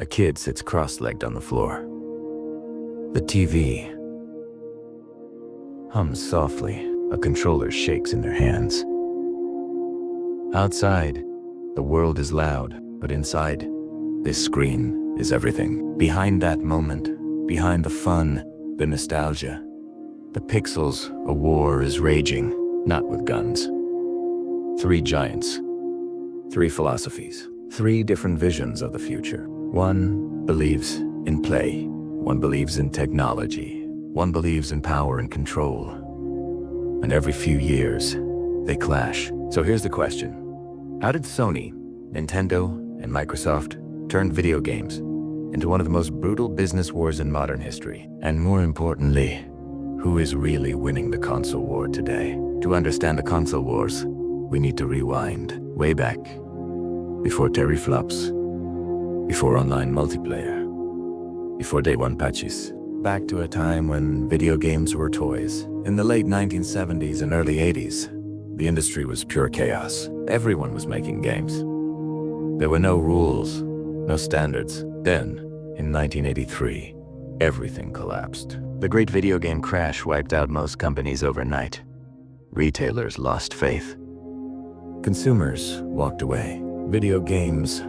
A kid sits cross-legged on the floor. The TV hums softly. A controller shakes in their hands. Outside, the world is loud, but inside, this screen is everything. Behind that moment, behind the fun, the nostalgia, the pixels, a war is raging, not with guns. 3 giants, 3 philosophies, 3 different visions of the future. One believes in play, one believes in technology, one believes in power and control. And every few years, they clash. So here's the question. How did Sony, Nintendo, and Microsoft turn video games into one of the most brutal business wars in modern history? And more importantly, who is really winning the console war today? To understand the console wars, we need to rewind way back, before teraflops, before online multiplayer, before day 1 patches. Back to a time when video games were toys. In the late 1970s and early 80s, the industry was pure chaos. Everyone was making games. There were no rules, no standards. Then, in 1983, everything collapsed. The great video game crash wiped out most companies overnight. Retailers lost faith. Consumers walked away. Video games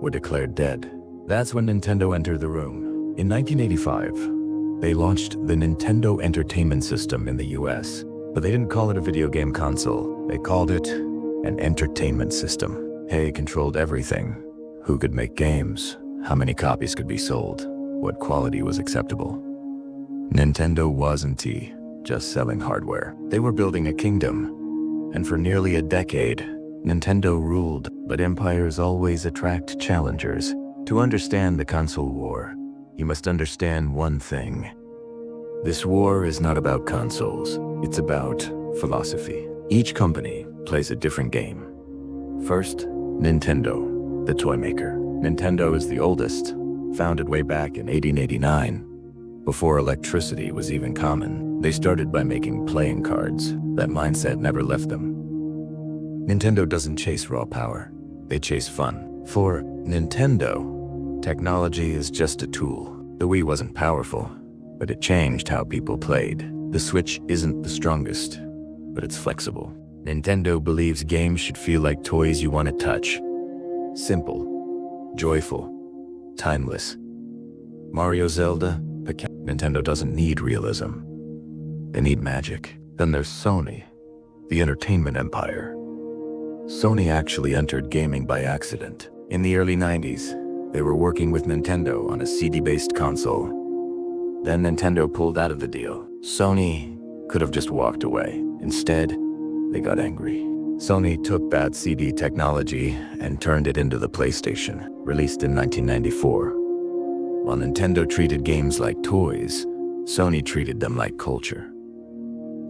were declared dead. That's when Nintendo entered the room. In 1985, they launched the Nintendo Entertainment System in the US, but they didn't call it a video game console. They called it an entertainment system. Hey controlled everything. Who could make games? How many copies could be sold? What quality was acceptable? Nintendo wasn't just selling hardware. They were building a kingdom. And for nearly a decade, Nintendo ruled, but empires always attract challengers. To understand the console war, you must understand one thing. This war is not about consoles, it's about philosophy. Each company plays a different game. First, Nintendo, the toy maker. Nintendo is the oldest, founded way back in 1889. Before electricity was even common, they started by making playing cards. That mindset never left them. Nintendo doesn't chase raw power, they chase fun. For Nintendo, technology is just a tool. The Wii wasn't powerful, but it changed how people played. The Switch isn't the strongest, but it's flexible. Nintendo believes games should feel like toys you want to touch. Simple, joyful, timeless. Mario, Zelda, Nintendo doesn't need realism. They need magic. Then there's Sony, the entertainment empire. Sony actually entered gaming by accident. In the early 90s, they were working with Nintendo on a CD-based console. Then Nintendo pulled out of the deal. Sony could have just walked away. Instead, they got angry. Sony took bad CD technology and turned it into the PlayStation, released in 1994. While Nintendo treated games like toys, Sony treated them like culture.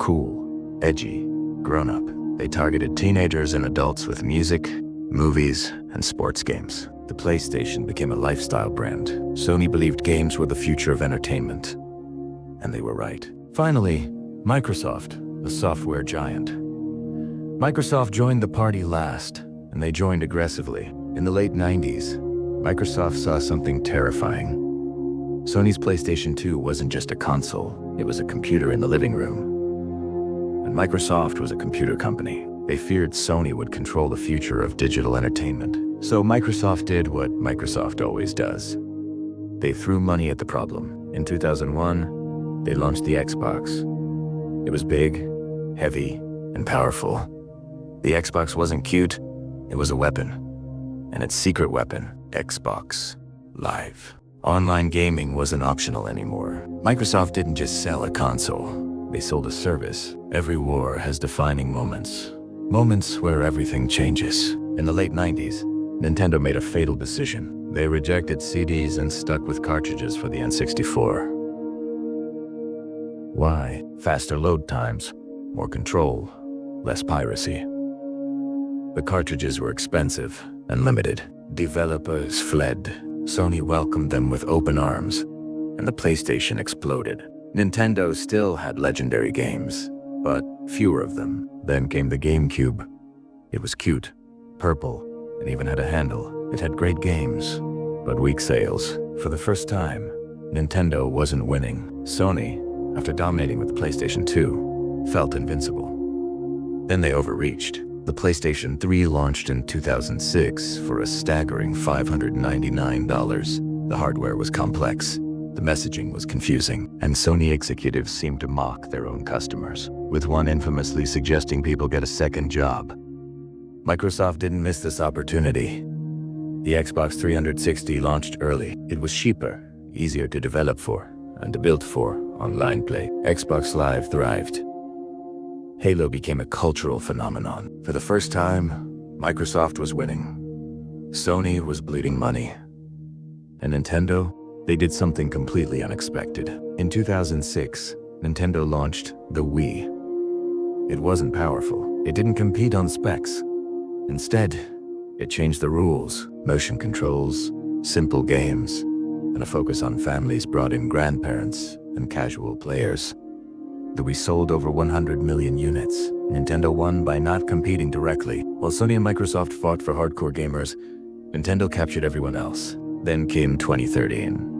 Cool, edgy, grown-up. They targeted teenagers and adults with music, movies, and sports games. The PlayStation became a lifestyle brand. Sony believed games were the future of entertainment. And they were right. Finally, Microsoft, the software giant. Microsoft joined the party last, and they joined aggressively. In the late 90s, Microsoft saw something terrifying. Sony's PlayStation 2 wasn't just a console, it was a computer in the living room. And Microsoft was a computer company. They feared Sony would control the future of digital entertainment. So Microsoft did what Microsoft always does. They threw money at the problem. In 2001, they launched the Xbox. It was big, heavy, and powerful. The Xbox wasn't cute, it was a weapon. And its secret weapon, Xbox Live. Online gaming wasn't optional anymore. Microsoft didn't just sell a console, they sold a service. Every war has defining moments. Moments where everything changes. In the late 90s, Nintendo made a fatal decision. They rejected CDs and stuck with cartridges for the N64. Why? Faster load times, more control, less piracy. The cartridges were expensive and limited. Developers fled. Sony welcomed them with open arms, and the PlayStation exploded. Nintendo still had legendary games, but fewer of them. Then came the GameCube. It was cute, purple, and even had a handle. It had great games, but weak sales. For the first time, Nintendo wasn't winning. Sony, after dominating with the PlayStation 2, felt invincible. Then they overreached. The PlayStation 3 launched in 2006 for a staggering $599. The hardware was complex, the messaging was confusing, and Sony executives seemed to mock their own customers, with one infamously suggesting people get a second job. Microsoft didn't miss this opportunity. The Xbox 360 launched early. It was cheaper, easier to develop for, and to build for online play. Xbox Live thrived. Halo became a cultural phenomenon. For the first time, Microsoft was winning. Sony was bleeding money. And Nintendo, they did something completely unexpected. In 2006, Nintendo launched the Wii. It wasn't powerful. It didn't compete on specs. Instead, it changed the rules. Motion controls, simple games, and a focus on families brought in grandparents and casual players. The Wii sold over 100 million units. Nintendo won by not competing directly. While Sony and Microsoft fought for hardcore gamers, Nintendo captured everyone else. Then came 2013.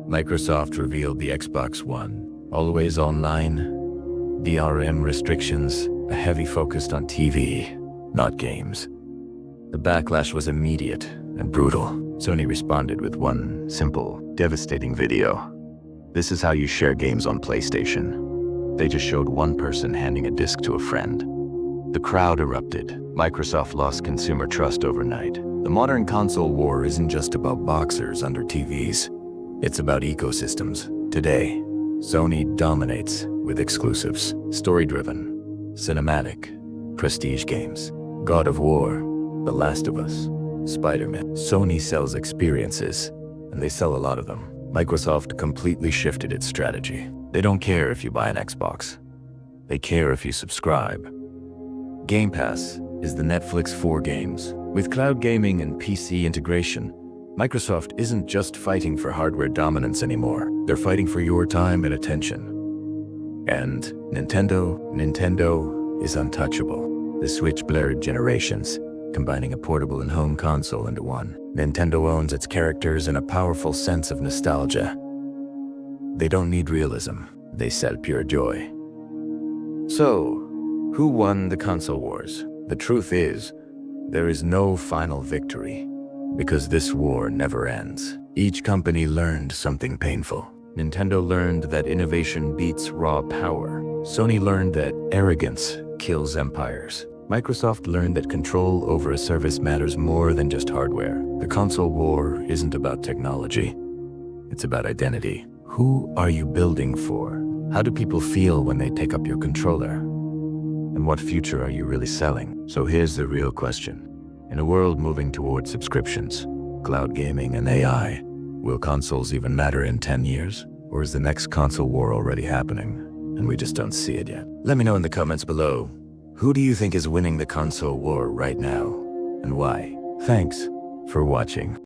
Microsoft revealed the Xbox One. Always online, DRM restrictions, a heavy focus on TV, not games. The backlash was immediate and brutal. Sony responded with one simple, devastating video. This is how you share games on PlayStation. They just showed one person handing a disc to a friend. The crowd erupted. Microsoft lost consumer trust overnight. The modern console war isn't just about boxers under TVs. It's about ecosystems. Today, Sony dominates with exclusives, story-driven, cinematic, prestige games. God of War, The Last of Us, Spider-Man. Sony sells experiences, and they sell a lot of them. Microsoft completely shifted its strategy. They don't care if you buy an Xbox. They care if you subscribe. Game Pass is the Netflix for games. With cloud gaming and PC integration, Microsoft isn't just fighting for hardware dominance anymore. They're fighting for your time and attention. And Nintendo is untouchable. The Switch blurred generations, combining a portable and home console into one. Nintendo owns its characters and a powerful sense of nostalgia. They don't need realism. They sell pure joy. So, who won the console wars? The truth is, there is no final victory, because this war never ends. Each company learned something painful. Nintendo learned that innovation beats raw power. Sony learned that arrogance kills empires. Microsoft learned that control over a service matters more than just hardware. The console war isn't about technology. It's about identity. Who are you building for? How do people feel when they pick up your controller? And what future are you really selling? So here's the real question. In a world moving towards subscriptions, cloud gaming, and AI, will consoles even matter in 10 years? Or is the next console war already happening, and we just don't see it yet? Let me know in the comments below. Who do you think is winning the console war right now, and why? Thanks for watching.